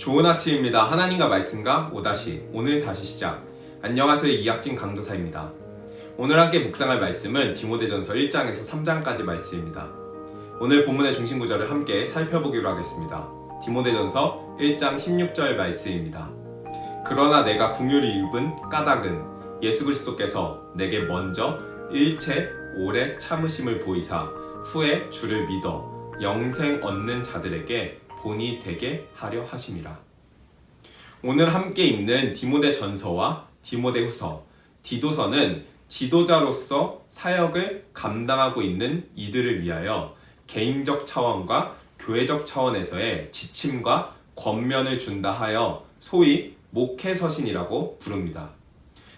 좋은 아침입니다. 하나님과 말씀과 오다시 오늘 다시 시작. 안녕하세요. 이학진 강도사입니다. 오늘 함께 묵상할 말씀은 디모데전서 1장에서 3장까지 말씀입니다. 오늘 본문의 중심 구절을 함께 살펴보기로 하겠습니다. 디모데전서 1장 16절 말씀입니다. 그러나 내가 긍휼히 입은 까닭은 예수 그리스도께서 내게 먼저 일체 오래 참으심을 보이사 후에 주를 믿어 영생 얻는 자들에게 본이 되게 하려 하심이라. 오늘 함께 읽는 디모데전서와 디모데후서, 디도서는 지도자로서 사역을 감당하고 있는 이들을 위하여 개인적 차원과 교회적 차원에서의 지침과 권면을 준다 하여 소위 목회서신이라고 부릅니다.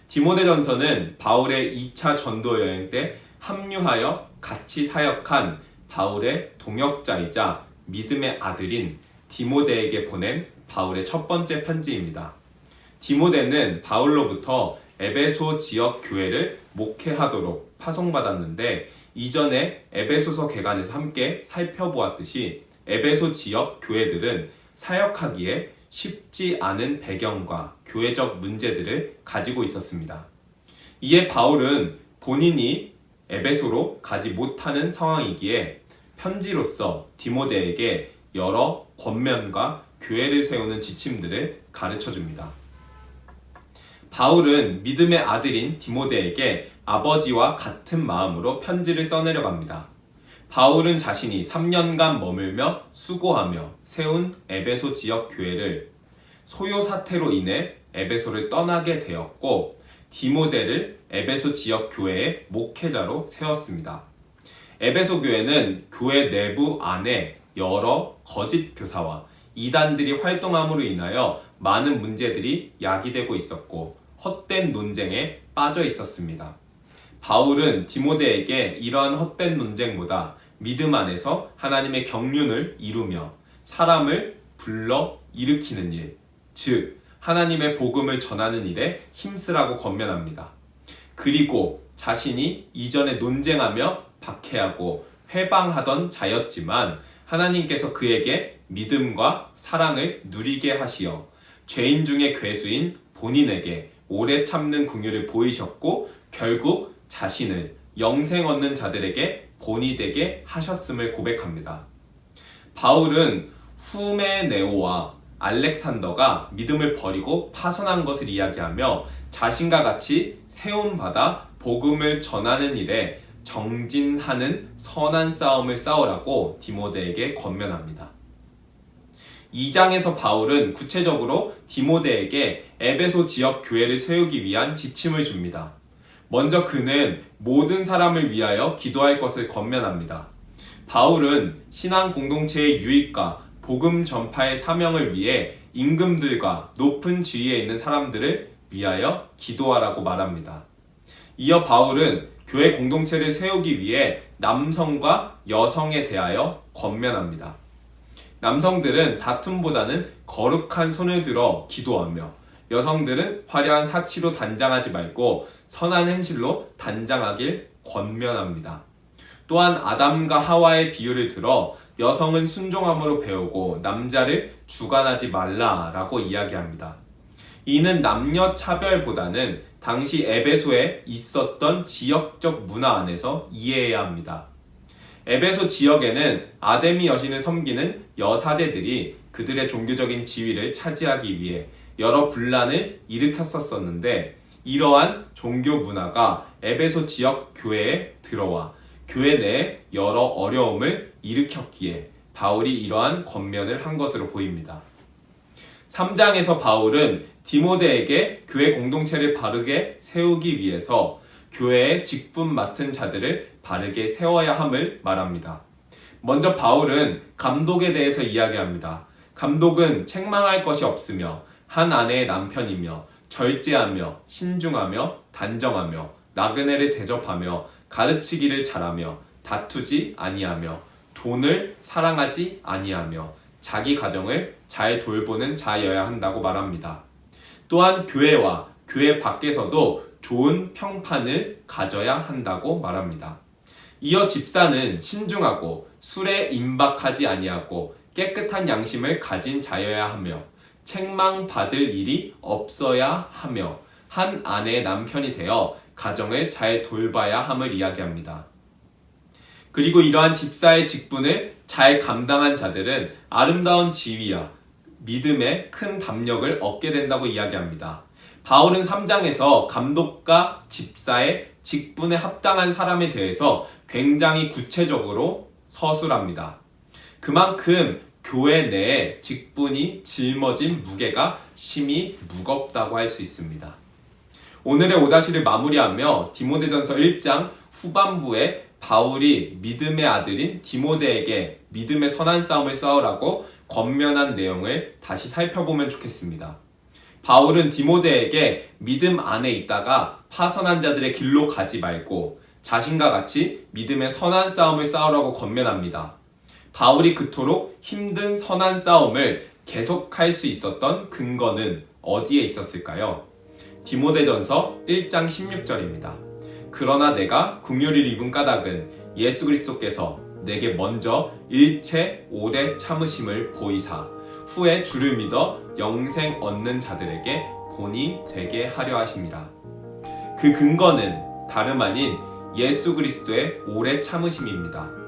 디모데전서는 바울의 2차 전도 여행 때 합류하여 같이 사역한 바울의 동역자이자 믿음의 아들인 디모데에게 보낸 바울의 첫 번째 편지입니다. 디모데는 바울로부터 에베소 지역 교회를 목회하도록 파송받았는데 이전에 에베소서 개관에서 함께 살펴보았듯이 에베소 지역 교회들은 사역하기에 쉽지 않은 배경과 교회적 문제들을 가지고 있었습니다. 이에 바울은 본인이 에베소로 가지 못하는 상황이기에 편지로서 디모데에게 여러 권면과 교회를 세우는 지침들을 가르쳐줍니다. 바울은 믿음의 아들인 디모데에게 아버지와 같은 마음으로 편지를 써내려갑니다. 바울은 자신이 3년간 머물며 수고하며 세운 에베소 지역 교회를 소요 사태로 인해 에베소를 떠나게 되었고 디모데를 에베소 지역 교회의 목회자로 세웠습니다. 에베소 교회는 교회 내부 안에 여러 거짓 교사와 이단들이 활동함으로 인하여 많은 문제들이 야기되고 있었고 헛된 논쟁에 빠져 있었습니다. 바울은 디모데에게 이러한 헛된 논쟁보다 믿음 안에서 하나님의 경륜을 이루며 사람을 불러 일으키는 일, 즉 하나님의 복음을 전하는 일에 힘쓰라고 권면합니다. 그리고 자신이 이전에 논쟁하며 박해하고 회방하던 자였지만 하나님께서 그에게 믿음과 사랑을 누리게 하시어 죄인 중에 괴수인 본인에게 오래 참는 긍휼을 보이셨고 결국 자신을 영생 얻는 자들에게 본이 되게 하셨음을 고백합니다. 바울은 후메네오와 알렉산더가 믿음을 버리고 파선한 것을 이야기하며 자신과 같이 세움받아 복음을 전하는 일에 정진하는 선한 싸움을 싸우라고 디모데에게 권면합니다. 2장에서 바울은 구체적으로 디모데에게 에베소 지역 교회를 세우기 위한 지침을 줍니다. 먼저 그는 모든 사람을 위하여 기도할 것을 권면합니다. 바울은 신앙 공동체의 유익과 복음 전파의 사명을 위해 임금들과 높은 지위에 있는 사람들을 위하여 기도하라고 말합니다. 이어 바울은 교회 공동체를 세우기 위해 남성과 여성에 대하여 권면합니다. 남성들은 다툼보다는 거룩한 손을 들어 기도하며 여성들은 화려한 사치로 단장하지 말고 선한 행실로 단장하길 권면합니다. 또한 아담과 하와의 비유를 들어 여성은 순종함으로 배우고 남자를 주관하지 말라라고 이야기합니다. 이는 남녀 차별보다는 당시 에베소에 있었던 지역적 문화 안에서 이해해야 합니다. 에베소 지역에는 아데미 여신을 섬기는 여사제들이 그들의 종교적인 지위를 차지하기 위해 여러 분란을 일으켰었는데 이러한 종교 문화가 에베소 지역 교회에 들어와 교회 내에 여러 어려움을 일으켰기에 바울이 이러한 권면을 한 것으로 보입니다. 3장에서 바울은 디모데에게 교회 공동체를 바르게 세우기 위해서 교회의 직분 맡은 자들을 바르게 세워야 함을 말합니다. 먼저 바울은 감독에 대해서 이야기합니다. 감독은 책망할 것이 없으며 한 아내의 남편이며 절제하며 신중하며 단정하며 나그네를 대접하며 가르치기를 잘하며 다투지 아니하며 돈을 사랑하지 아니하며 자기 가정을 잘 돌보는 자여야 한다고 말합니다. 또한 교회와 교회 밖에서도 좋은 평판을 가져야 한다고 말합니다. 이어 집사는 신중하고 술에 임박하지 아니하고 깨끗한 양심을 가진 자여야 하며 책망받을 일이 없어야 하며 한 아내의 남편이 되어 가정을 잘 돌봐야 함을 이야기합니다. 그리고 이러한 집사의 직분을 잘 감당한 자들은 아름다운 지위와 믿음의 큰 담력을 얻게 된다고 이야기합니다. 바울은 3장에서 감독과 집사의 직분에 합당한 사람에 대해서 굉장히 구체적으로 서술합니다. 그만큼 교회 내에 직분이 짊어진 무게가 심히 무겁다고 할 수 있습니다. 오늘의 오다시를 마무리하며 디모데전서 1장 후반부에 바울이 믿음의 아들인 디모데에게 믿음의 선한 싸움을 싸우라고 권면한 내용을 다시 살펴보면 좋겠습니다. 바울은 디모데에게 믿음 안에 있다가 파선한 자들의 길로 가지 말고 자신과 같이 믿음의 선한 싸움을 싸우라고 권면합니다. 바울이 그토록 힘든 선한 싸움을 계속할 수 있었던 근거는 어디에 있었을까요? 디모데전서 1장 16절입니다. 그러나 내가 긍휼을 입은 까닭은 예수 그리스도께서 내게 먼저 일체 오래 참으심을 보이사 후에 주를 믿어 영생 얻는 자들에게 본이 되게 하려 하심이라. 그 근거는 다름 아닌 예수 그리스도의 오래 참으심입니다.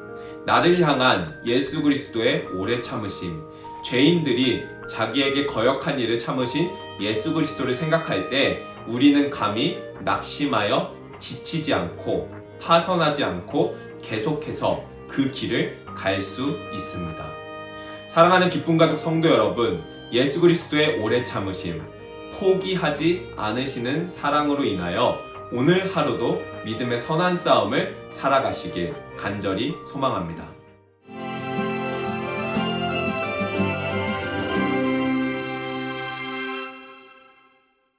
나를 향한 예수 그리스도의 오래 참으심, 죄인들이 자기에게 거역한 일을 참으신 예수 그리스도를 생각할 때 우리는 감히 낙심하여 지치지 않고 파선하지 않고 계속해서 그 길을 갈 수 있습니다. 사랑하는 기쁨 가족 성도 여러분, 예수 그리스도의 오래 참으심, 포기하지 않으시는 사랑으로 인하여 오늘 하루도 믿음의 선한 싸움을 살아가시길 간절히 소망합니다.